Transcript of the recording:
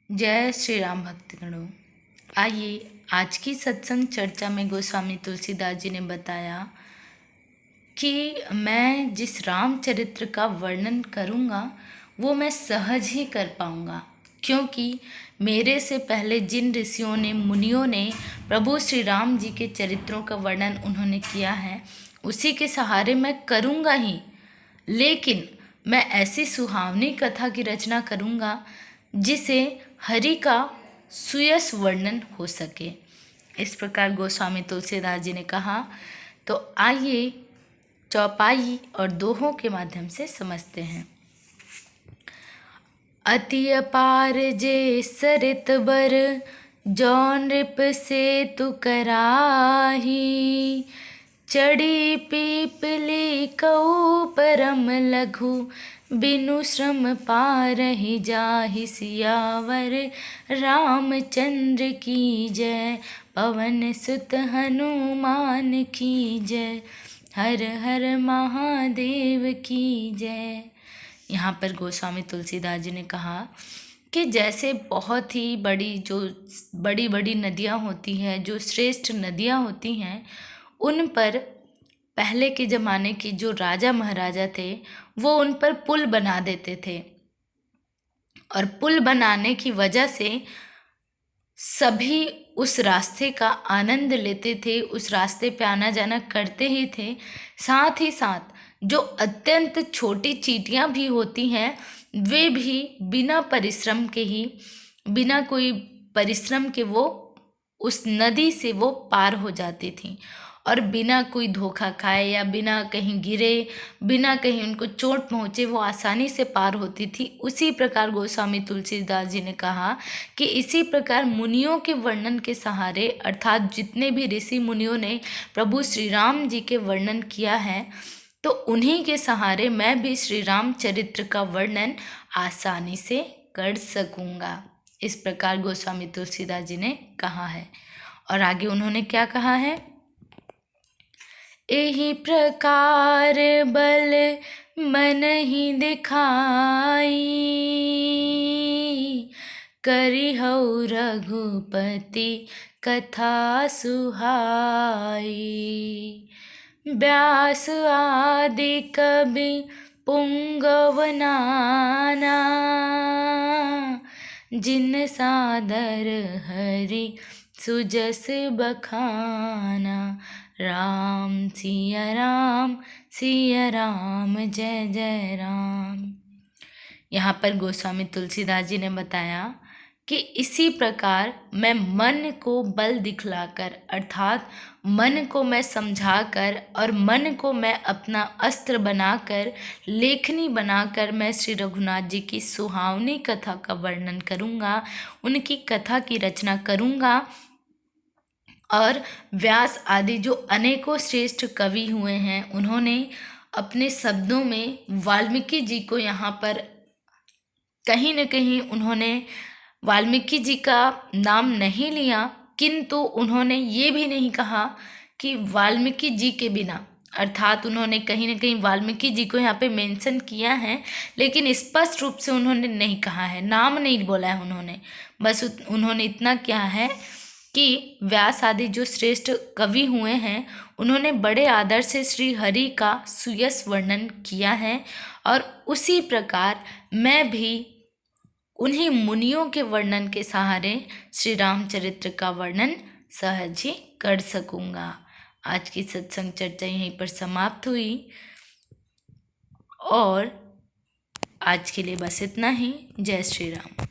जय श्री राम भक्तगणों। आइए आज की सत्संग चर्चा में गोस्वामी तुलसीदास जी ने बताया कि मैं जिस रामचरित्र का वर्णन करूँगा वो मैं सहज ही कर पाऊँगा, क्योंकि मेरे से पहले जिन ऋषियों ने मुनियों ने प्रभु श्री राम जी के चरित्रों का वर्णन उन्होंने किया है उसी के सहारे मैं करूँगा ही। लेकिन मैं ऐसी सुहावनी कथा की रचना करूँगा जिसे हरि का सुयस वर्णन हो सके। इस प्रकार गोस्वामी तुलसीदास जी ने कहा। तो आइए चौपाई और दोहों के माध्यम से समझते हैं। अति अपार जे सरित बर, जौन नृप से तु कराही, चढ़ी पीपली कऊ परम लघु, बिनु श्रम पारहि जाहि सियावर रामचंद्र की जय, पवन सुत हनुमान की जय, हर हर महादेव की जय। यहाँ पर गोस्वामी तुलसीदास जी ने कहा कि जैसे बहुत ही बड़ी बड़ी नदियाँ होती हैं, जो श्रेष्ठ नदियाँ होती हैं, उन पर पहले के ज़माने की जो राजा महाराजा थे वो उन पर पुल बना देते थे, और पुल बनाने की वजह से सभी उस रास्ते का आनंद लेते थे, उस रास्ते पे आना जाना करते ही थे। साथ ही साथ जो अत्यंत छोटी चींटियाँ भी होती हैं वे भी बिना परिश्रम के ही, बिना कोई परिश्रम के वो उस नदी से वो पार हो जाती थी, और बिना कोई धोखा खाए या बिना कहीं गिरे, बिना कहीं उनको चोट पहुँचे वो आसानी से पार होती थी। उसी प्रकार गोस्वामी तुलसीदास जी ने कहा कि इसी प्रकार मुनियों के वर्णन के सहारे, अर्थात जितने भी ऋषि मुनियों ने प्रभु श्री राम जी के वर्णन किया है, तो उन्हीं के सहारे मैं भी श्री राम चरित्र का वर्णन आसानी से कर सकूँगा। इस प्रकार गोस्वामी तुलसीदास जी ने कहा है। और आगे उन्होंने क्या कहा है? एहि प्रकार बल मन ही दिखाई, करिहउ रघुपति कथा सुहाई, व्यास आदि कवि पुंगव नाना, जिन सादर हरि सुजस बखाना, राम सिया राम जय जय राम। यहाँ पर गोस्वामी तुलसीदास जी ने बताया कि इसी प्रकार मैं मन को बल दिखलाकर, अर्थात मन को मैं समझाकर और मन को मैं अपना अस्त्र बनाकर, लेखनी बनाकर मैं श्री रघुनाथ जी की सुहावनी कथा का वर्णन करूँगा, उनकी कथा की रचना करूँगा। और व्यास आदि जो अनेकों श्रेष्ठ कवि हुए हैं उन्होंने अपने शब्दों में वाल्मीकि जी को यहाँ पर कहीं न कहीं उन्होंने वाल्मीकि जी का नाम नहीं लिया, किंतु उन्होंने ये भी नहीं कहा कि वाल्मीकि जी के बिना, अर्थात उन्होंने कहीं न कहीं वाल्मीकि जी को यहाँ पे मेंशन किया है, लेकिन स्पष्ट रूप से उन्होंने नहीं कहा है, नाम नहीं बोला है उन्होंने। बस उन्होंने इतना किया है कि व्यास आदि जो श्रेष्ठ कवि हुए हैं उन्होंने बड़े आदर से श्री हरि का सुयस वर्णन किया है, और उसी प्रकार मैं भी उन्हीं मुनियों के वर्णन के सहारे श्री रामचरित्र का वर्णन सहज ही कर सकूँगा। आज की सत्संग चर्चा यहीं पर समाप्त हुई, और आज के लिए बस इतना ही। जय श्री राम।